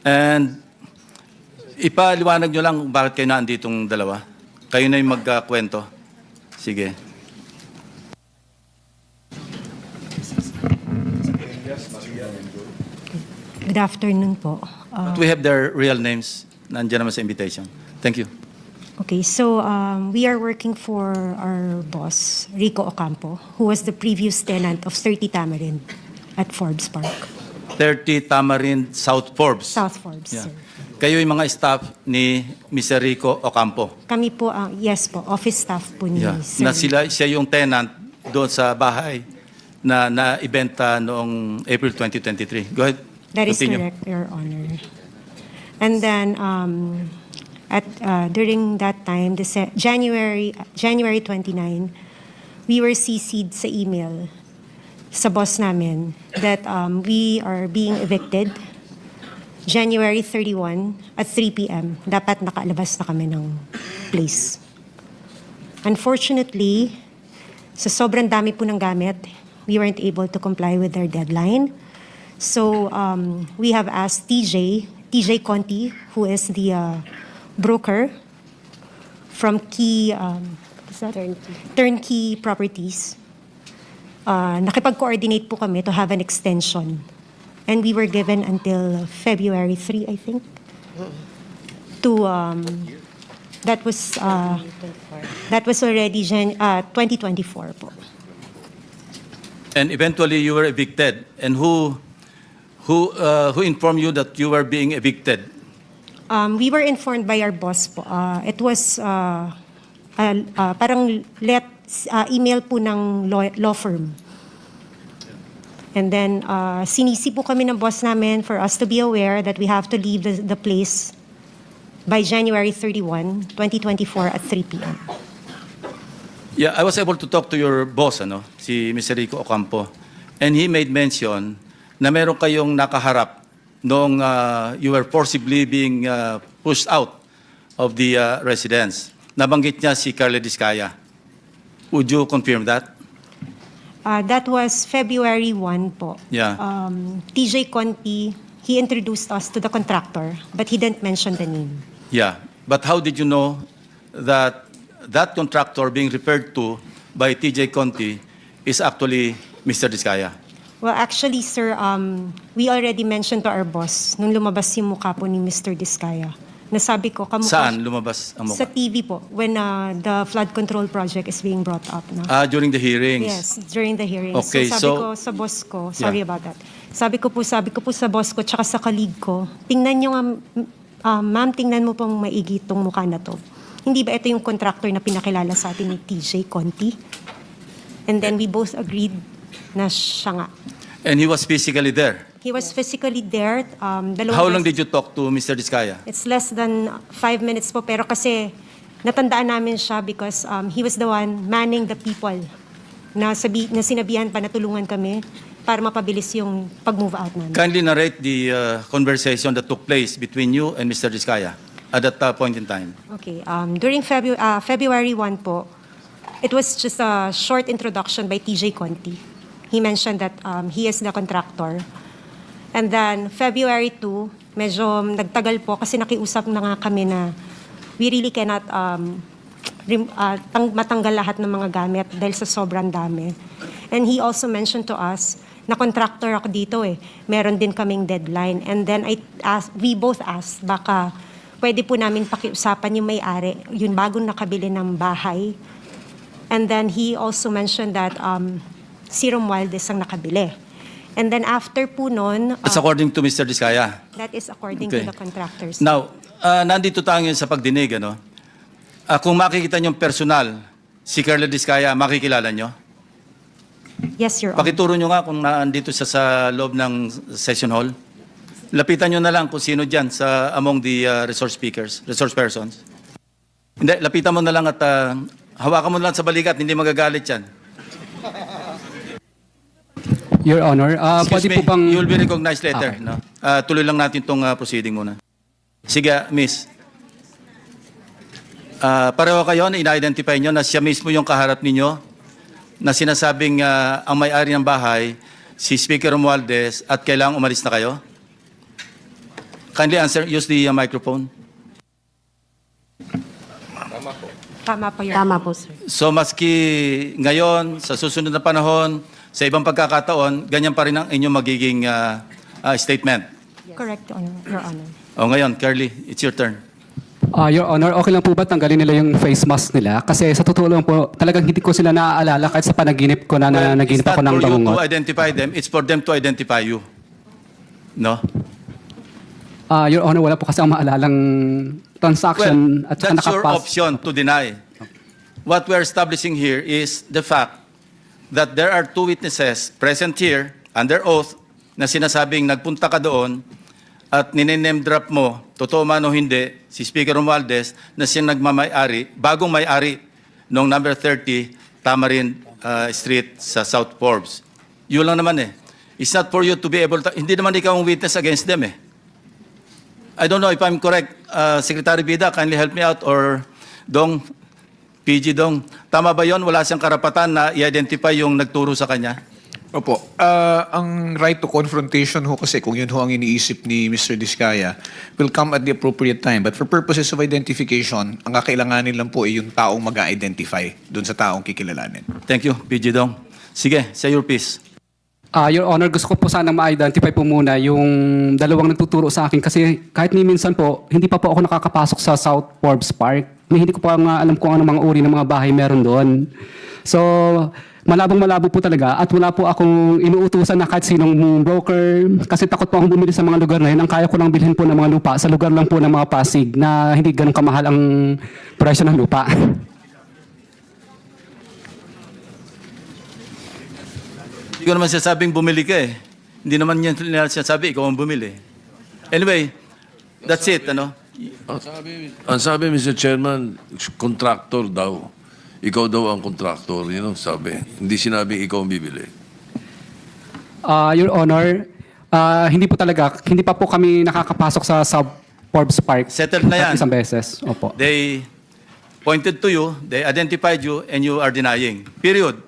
And ipaliwanag nyo lang kung bakit kayo naanditong dalawa. Kayo na yung magkwento. Sige. Good afternoon po. But we have their real names. Nandiyan naman sa invitation. Thank you. Okay, so we are working for our boss, Rico Ocampo, who was the previous tenant of 30 Tamarind at Forbes Park. 30 Tamarind, South Forbes. South Forbes, Yeah. sir. Kayo yung mga staff ni Mr. Rico Ocampo. Kami po, yes po, office staff po ni Yeah. Sir. Na siya yung tenant doon sa bahay na na-ibenta noong April 2023. Go ahead. That is Continue. correct, Your Honor. And then, during that time, January 29, we were CC'd sa email sa boss namin that we are being evicted January 31 at 3 p.m. Dapat nakalabas na kami ng place. Unfortunately, sa sobrang dami po ng gamit, we weren't able to comply with their deadline. So we have asked TJ Conti, who is the broker from Turnkey Properties. Nakipag-coordinate po kami to have an extension. And we were given until February 3, I think. That was already 2024 po. And eventually you were evicted. And who informed you that you were being evicted? We were informed by our boss po. It was parang email po ng law firm. And then sinisi po kami ng boss namin for us to be aware that we have to leave the place by January 31, 2024 at 3 p.m. Yeah, I was able to talk to your boss, si Mr. Rico Ocampo. And he made mention na meron kayong nakaharap noong you were forcibly being pushed out of the residence. Nabanggit niya si Carla Discaya. Would you confirm that? That was February 1 po. Yeah. TJ Conti, he introduced us to the contractor, but he didn't mention the name. Yeah. But how did you know that that contractor being referred to by TJ Conti is actually Mr. Discaya? Well, actually, sir, we already mentioned to our boss nung lumabas yung mukha po ni Mr. Discaya. Nasabi ko, kamukha Saan lumabas ang sa mukha? TV po, when the flood control project is being brought up. No? During the hearings. Yes, during the hearings. Okay, so sabi so- ko sa boss ko, sorry Yeah. about that. Sabi ko po sa boss ko, tsaka sa colleague ko, tingnan nyo nga, ma'am, tingnan mo pong maigi itong mukha na to. Hindi ba ito yung contractor na pinakilala sa atin ni TJ Conti? And then we both agreed na siya nga. And he was physically there. He was physically there. How long did you talk to Mr. Discaya? It's less than 5 minutes po, pero kasi natandaan namin siya because he was the one manning the people na sinabihan pa na tulungan kami para mapabilis yung pag-move out namin. Kindly narrate the conversation that took place between you and Mr. Discaya at that point in time. Okay. During February 1 po, it was just a short introduction by TJ Conti. He mentioned that he is the contractor. And then February 2, medyo nagtagal po kasi nakiusap na nga kami na we really cannot matanggal lahat ng mga gamit dahil sa sobrang dami. And he also mentioned to us na contractor ako dito meron din kaming deadline. And then we both asked, baka pwede po namin pakiusapan yung may-ari, yung bagong nakabili ng bahay. And then he also mentioned that si Romualdez ang nakabili. And then after po nun, That's according to Mr. Discaya. that is according Okay. to the contractors. Now, nandito tayo ngayon sa pagdinig. Kung makikita nyo personal, si Carla Discaya, makikilala nyo? Yes, Your Honor. Pakituro nyo nga kung nandito siya sa loob ng session hall. Lapitan nyo na lang kung sino dyan sa among the resource persons. Hindi, lapitan mo na lang at hawakan mo na lang sa balikat, hindi magagalit yan. Your Honor, Excuse pwede me, po bang... you will be recognized later. Okay. No? Tuloy lang natin itong proceeding muna. Sige, miss. Pareho kayo na ina-identify nyo na siya mismo yung kaharap ninyo na sinasabing ang may-ari ng bahay, si Speaker Romualdez, at kailangang umalis na kayo? Kindly answer, use the microphone. Tama po, Your Tama po, sir. So maski ngayon, sa susunod na panahon, sa ibang pagkakataon, ganyan pa rin ang inyong magiging statement. Correct, Your Honor. O ngayon, Curly, it's your turn. Your Honor, okay lang po ba tanggalin nila yung face mask nila? Kasi sa totoo lang po, talagang hindi ko sila naaalala kahit sa panaginip ko na naginip It's ako not ng for you to bangungot. identify them, it's for them to identify you. No? Your Honor, wala po kasi ang maalalang transaction at saka that's your nakapas. option to deny. What we're establishing here is the fact that there are two witnesses present here under oath na sinasabing nagpunta ka doon at ninename drop mo, totoo man o hindi, si Speaker Romualdez na siya nagmamay-ari, bagong may-ari noong number 30 Tamarin Street sa South Forbes. Yun lang naman eh. It's not for you to be able to, hindi naman ikaw ang witness against them eh. I don't know if I'm correct. Secretary Bida, kindly help me out, or Dong, PG Dong. Tama ba yon? Wala siyang karapatan na i-identify yung nagturo sa kanya? Opo. Ang right to confrontation ho kasi kung yun ho ang iniisip ni Mr. Diskaya will come at the appropriate time. But for purposes of identification, ang kakailanganin lang po ay yung taong mag-identify dun sa taong kikilalanin. Thank you, PG Dong. Sige, say your piece. Your Honor, gusto ko po sanang ma-identify po muna yung dalawang nagtuturo sa akin kasi kahit ni minsan po, hindi pa po ako nakakapasok sa South Forbes Park. Hindi ko pa nga alam kung ano mga uri ng mga bahay meron doon. So, malabong-malabo po talaga at wala po akong inuutusan na kahit sinong broker kasi takot po akong bumili sa mga lugar na yun. Ang kaya ko lang bilhin po ng mga lupa sa lugar lang po ng mga Pasig na hindi ganun kamahal ang presyo ng lupa. Hindi ko naman sinasabing bumili ka eh. Hindi naman yan sinasabi, ikaw ang bumili. Anyway, that's it, ano? Ang sabi, Mr. Chairman, contractor daw. Ikaw daw ang contractor, yun ang sabi. Hindi sinabi ikaw ang bibili. Your Honor, hindi po talaga, hindi pa po kami nakakapasok sa South Forbes Park. Settled na yan. At isang beses. Opo. They pointed to you, they identified you, and you are denying. Period.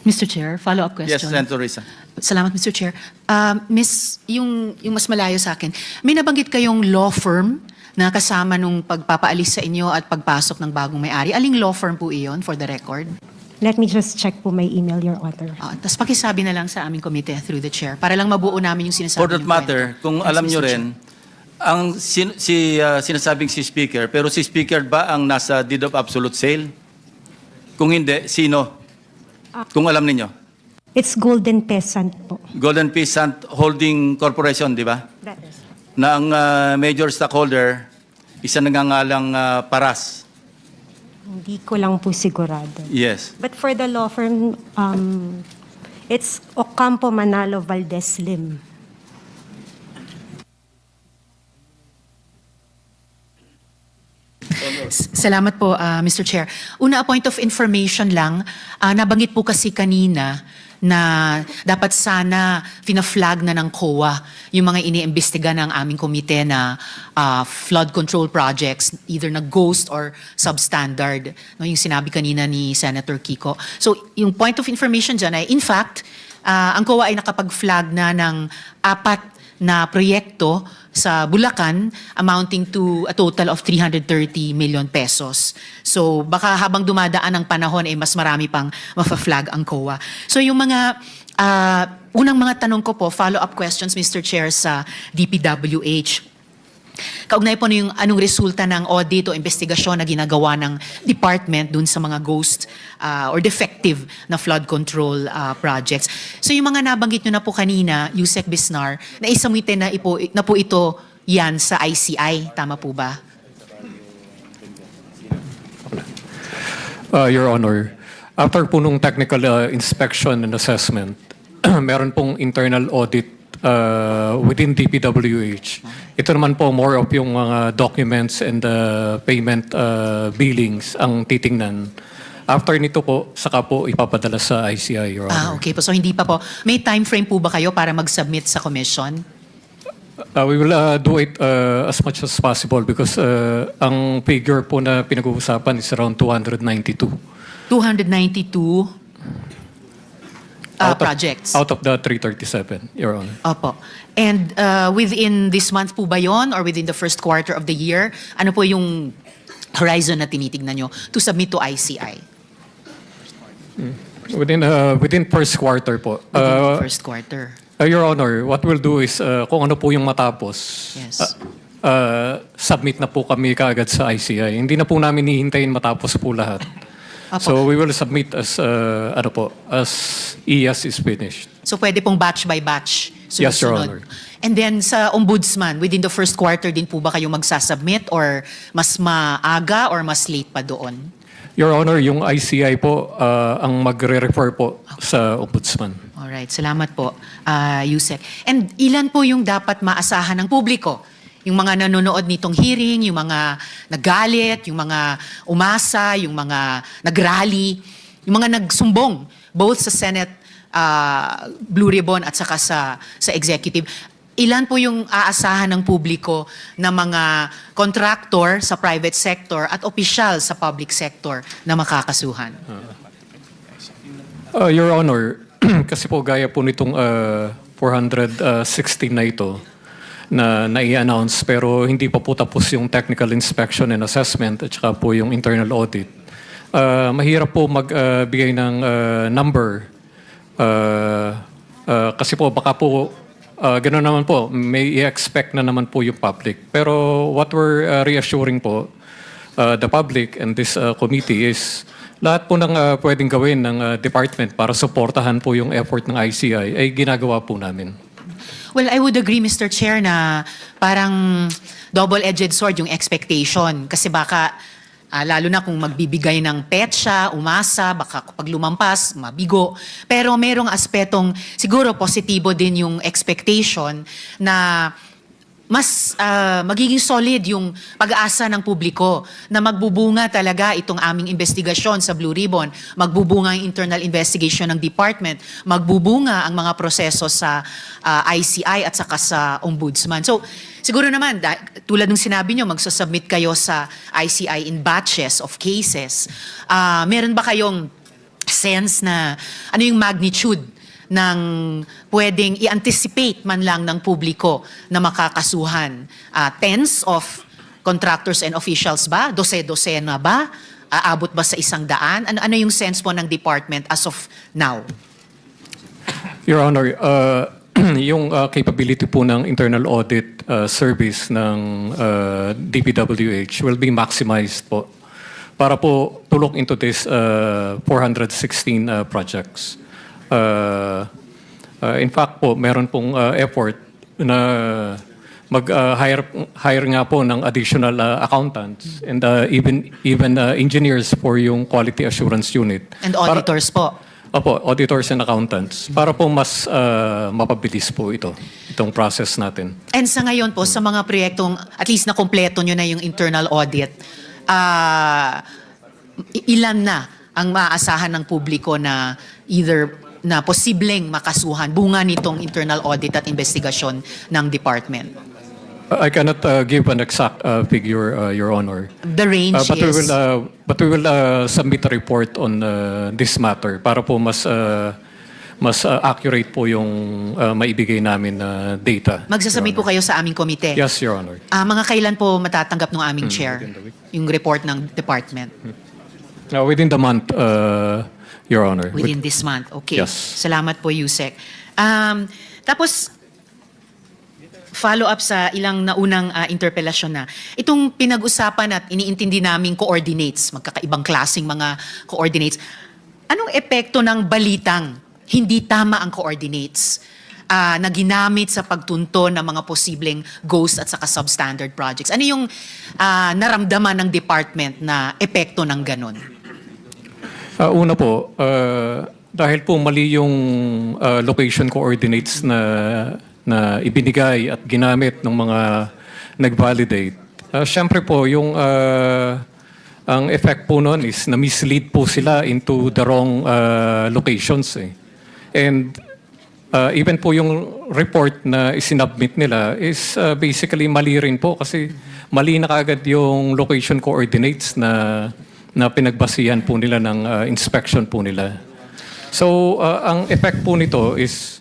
Mr. Chair, follow-up Yes, question. Senator Risa. Salamat, Mr. Chair. Miss, yung mas malayo sa akin, may nabanggit kayong law firm na kasama nung pagpapaalis sa inyo at pagpasok ng bagong may-ari. Aling law firm po iyon, for the record? Let me just check po my email, Your Honor. Tapos pakisabi na lang sa aming komite through the chair para lang mabuo namin yung sinasabi For that niyong matter, kwento. kung Yes, alam Mr. nyo Chair. rin, ang sinasabing si Speaker, pero si Speaker ba ang nasa deed of absolute sale? Kung hindi, sino? Kung alam ninyo. It's Golden Peasant po. Golden Peasant Holding Corporation, di ba? That is. Na ang major stockholder, isa nangangalang Paras. Hindi ko lang po sigurado. Yes. But for the law firm, it's Ocampo Manalo Valdez Lim. Salamat po, Mr. Chair. Una, a point of information lang. Nabanggit po kasi kanina na dapat sana fina-flag na ng COA yung mga iniimbestiga ng aming komite na flood control projects, either na ghost or substandard. No, yung sinabi kanina ni Senator Kiko. So, yung point of information dyan ay, in fact, ang COA ay nakapag-flag na ng 4 na proyekto sa Bulacan amounting to a total of 330 million pesos. So baka habang dumadaan ang panahon ay mas marami pang mafa-flag ang COA. So yung mga unang mga tanong ko po, follow-up questions, Mr. Chair, sa DPWH. Kaugnay po yung anong resulta ng audit o investigasyon na ginagawa ng department dun sa mga ghost or defective na flood control projects. So yung mga nabanggit nyo na po kanina, Yusek Bisnar, na isamitin na po ito yan sa ICI. Tama po ba? Your Honor, after po nung technical inspection and assessment, meron pong internal audit within DPWH. Ito naman po more of yung mga documents and payment billings ang titingnan. After nito po, saka po ipapadala sa ICI, Your Honor. Okay po. So hindi pa po. May time frame po ba kayo para mag-submit sa commission? We will do it as much as possible because ang figure po na pinag-uusapan is around 292. 292. projects. Out of the 337, Your Honor. Opo. And within this month po ba yun or within the first quarter of the year, ano po yung horizon na tinitignan nyo to submit to ICI? Within first quarter po. Within the first quarter. Your Honor, what we'll do is kung ano po yung matapos, Yes. submit na po kami kaagad sa ICI. Hindi na po namin hihintayin matapos po lahat. Apo. So we will submit as as ES is finished. So pwede pong batch by batch. Yes, Your sunod-sunod. Honor. And then sa Ombudsman, within the first quarter din po ba kayo magsasubmit or mas maaga or mas late pa doon? Your Honor, yung ICI po ang magre-refer po sa Ombudsman. Alright, salamat po, Yusek. And ilan po yung dapat maasahan ng publiko? Yung mga nanonood nitong hearing, yung mga nagalit, yung mga umasa, yung mga nagrally, yung mga nagsumbong, both sa Senate Blue Ribbon at saka sa executive. Ilan po yung aasahan ng publiko na mga contractor sa private sector at opisyal sa public sector na makakasuhan? Your Honor, kasi po gaya po nitong 416 na ito na nai-announce pero hindi pa po tapos yung technical inspection and assessment at saka po yung internal audit. Mahirap po magbigay ng number kasi po baka po gano'n naman po, may i-expect na naman po yung public. Pero what we're reassuring po, the public and this committee is lahat po ng pwedeng gawin ng department para suportahan po yung effort ng ICI ay ginagawa po namin. Well, I would agree, Mr. Chair, na parang double-edged sword yung expectation. Kasi baka, lalo na kung magbibigay ng petsa, umasa, baka kapag lumampas, mabigo. Pero merong aspetong, siguro positibo din yung expectation na mas magiging solid yung pag-asa ng publiko na magbubunga talaga itong aming investigasyon sa Blue Ribbon, magbubunga ang internal investigation ng department, magbubunga ang mga proseso sa ICI at saka sa Ombudsman. So, siguro naman, tulad ng sinabi nyo, magsasubmit kayo sa ICI in batches of cases. Meron ba kayong sense na ano yung magnitude ng pwedeng i-anticipate man lang ng publiko na makakasuhan? Tens of contractors and officials ba? Dose-dosena ba? Aabot ba sa 100? Ano yung sense po ng department as of now? Your Honor, yung capability po ng internal audit service ng DPWH will be maximized po para po to look into this 416 projects. In fact po, meron pong effort na hire nga po ng additional accountants and even engineers for yung quality assurance unit. And auditors po? Opo, auditors and accountants. Para po mas mapabilis po itong process natin. And sa ngayon po, sa mga proyektong at least na kompleto nyo na yung internal audit, ilan na ang maaasahan ng publiko na either na posibleng makasuhan bunga nitong internal audit at investigasyon ng department? I cannot give an exact figure, Your Honor. The range But is... we will submit a report on this matter para po mas accurate po yung maibigay namin na data. Magsasubmit po kayo sa aming komite? Yes, Your Honor. Mga kailan po matatanggap ng aming chair yung report ng department? Within the month, Your Honor. Within this month. Okay. Yes. Salamat po, Yusek. Tapos, follow-up sa ilang naunang interpelasyon na. Itong pinag-usapan at iniintindi naming coordinates, magkakaibang klaseng mga coordinates. Anong epekto ng balitang hindi tama ang coordinates na ginamit sa pagtunto ng mga posibleng ghost at saka substandard projects? Ano yung naramdaman ng department na epekto ng ganon? Una po, dahil po mali yung location coordinates na ibinigay at ginamit ng mga nag-validate. Siyempre po, ang effect po noon is na-mislead po sila into the wrong locations. And even po yung report na isinubmit nila is basically mali rin po kasi mali na kaagad yung location coordinates na pinagbasihan po nila ng inspection po nila. So, ang effect po nito is,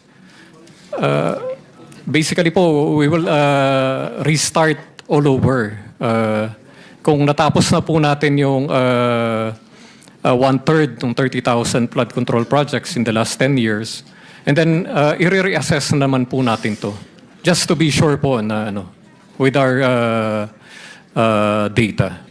basically po, we will restart all over. Kung natapos na po natin yung one-third ng 30,000 flood control projects in the last 10 years, and then i-reassess naman po natin to. Just to be sure po na with our data.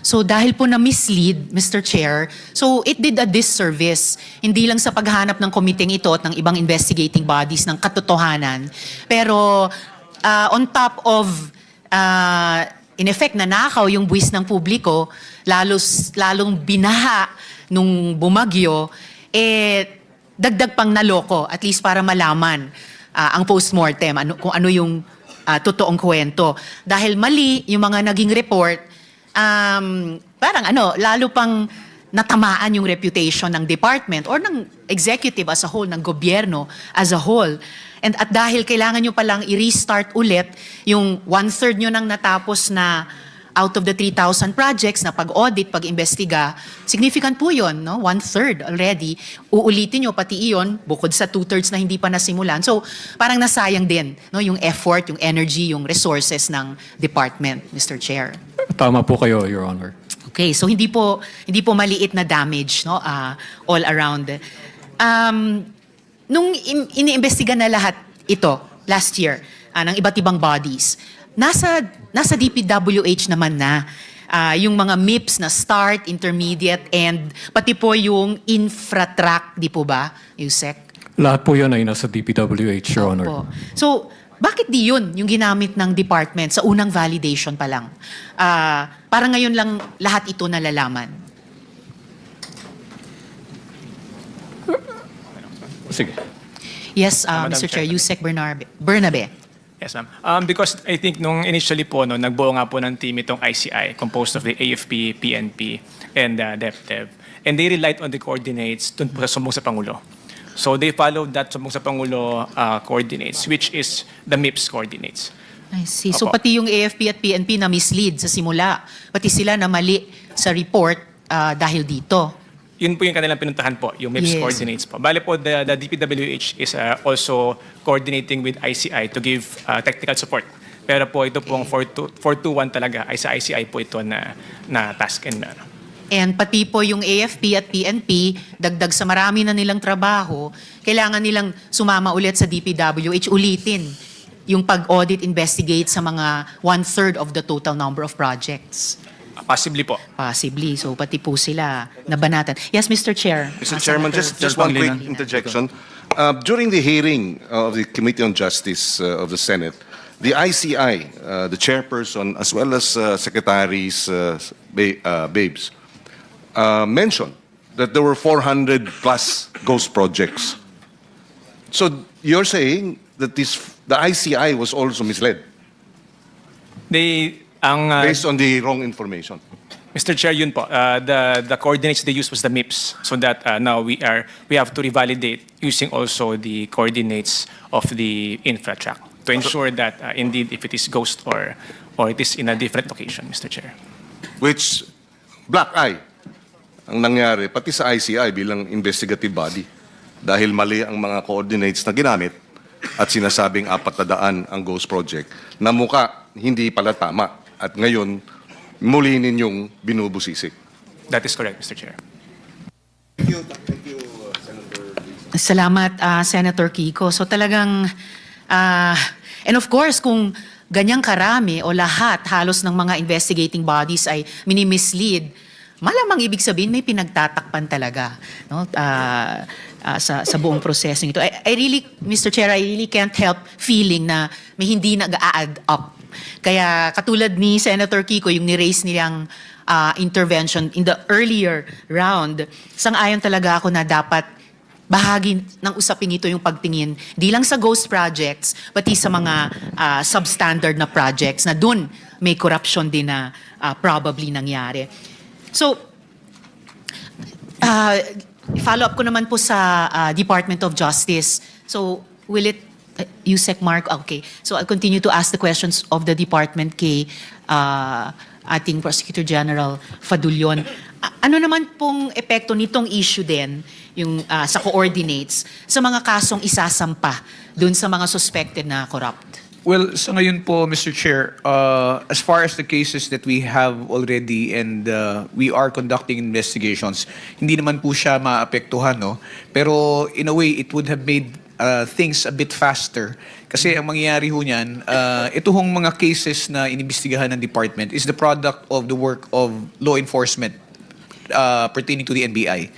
So dahil po na-mislead, Mr. Chair, so it did a disservice, hindi lang sa paghanap ng komiteng ito at ng ibang investigating bodies ng katotohanan, pero on top of, in effect, nanakaw yung buwis ng publiko, lalong binaha nung bumagyo, dagdag pang naloko, at least para malaman ang postmortem, kung ano yung totoong kwento. Dahil mali yung mga naging report, parang lalo pang natamaan yung reputation ng department or ng executive as a whole, ng gobyerno as a whole. And at dahil kailangan nyo palang i-restart ulit yung one-third nyo nang natapos na out of the 3,000 projects na pag-audit, pag-imbestiga, significant po yun, no? One-third already. Uulitin nyo pati iyon, bukod sa two-thirds na hindi pa nasimulan. So, parang nasayang din, no? Yung effort, yung energy, yung resources ng department, Mr. Chair. Tama po kayo, Your Honor. Okay, so hindi po maliit na damage, no? All around. Nung iniimbestiga na lahat ito last year ng iba't ibang bodies, nasa DPWH naman na yung mga MIPS na start, intermediate, and pati po yung infratrack, di po ba, Yusek? Lahat po yun ay nasa DPWH, Your Honor. Opo. So, bakit di yun yung ginamit ng department sa unang validation pa lang? Parang ngayon lang lahat ito nalalaman. Sige. Yes, Madam Mr. Chair, Chair. Yusek Bernabe. Yes, ma'am. Because I think nung initially po, nagbuo nga po ng team itong ICI, composed of the AFP, PNP, and DepDev. And they relied on the coordinates dun po sa sumbong sa Pangulo. So they followed that sumbong sa Pangulo coordinates, which is the MIPS coordinates. I see. So Opo. pati yung AFP at PNP na mislead sa simula. Pati sila na mali sa report dahil dito. Yun po yung kanilang pinuntahan po, yung MIPS Yes. coordinates po. Bale po, the DPWH is also coordinating with ICI to give technical support. Pero po ito pong 421 talaga ay sa ICI po ito na task and And pati po yung AFP at PNP, dagdag sa marami na nilang trabaho, kailangan nilang sumama ulit sa DPWH, ulitin yung pag-audit, investigate sa mga one-third of the total number of projects. possibly po. Possibly. So pati po sila nabanatan. Yes, Mr. Chair. Mr. Chairman, Senator just one quick Pangilinan. interjection. During the hearing of the Committee on Justice of the Senate, the ICI, the chairperson, as well as secretaries, Babes, mentioned that there were 400 plus ghost projects. So you're saying that the ICI was also misled based on the wrong information? Mr. Chair, yun po. The coordinates they used was the MIPS. So that now we have to revalidate using also the coordinates of the infratrack to ensure that indeed if it is ghost or it is in a different location, Mr. Chair. Which, black eye ang nangyari, pati sa ICI bilang investigative body. Dahil mali ang mga coordinates na ginamit at sinasabing 400 ang ghost project na muka hindi pala tama. At ngayon, muli ninyong binubusisi. That is correct, Mr. Chair. Salamat, Senator Kiko. So talagang, and of course, kung ganyang karami o lahat halos ng mga investigating bodies ay minimislead, malamang ibig sabihin may pinagtatakpan talaga, no? Sa buong proseso ito. I really, Mr. Chair, I really can't help feeling na may hindi nag-add up. Kaya katulad ni Senator Kiko, yung ni-raise nilang intervention in the earlier round, sang-ayon talaga ako na dapat bahagi ng usaping ito yung pagtingin, di lang sa ghost projects, pati sa mga substandard na projects na dun may corruption din na probably nangyari. So, follow up ko naman po sa Department of Justice. So, will it, Yusek Mark, okay. So, I'll continue to ask the questions of the department kay ating Prosecutor General Fadulyon. Ano naman pong epekto nitong issue din sa coordinates sa mga kasong isasampa dun sa mga suspected na corrupt? Well, sa ngayon po, Mr. Chair, as far as the cases that we have already and we are conducting investigations, hindi naman po siya maapektuhan, no? Pero in a way, it would have made things a bit faster. Kasi ang mangyayari ho niyan, ito hong mga cases na inimbestigahan ng department is the product of the work of law enforcement pertaining to the NBI.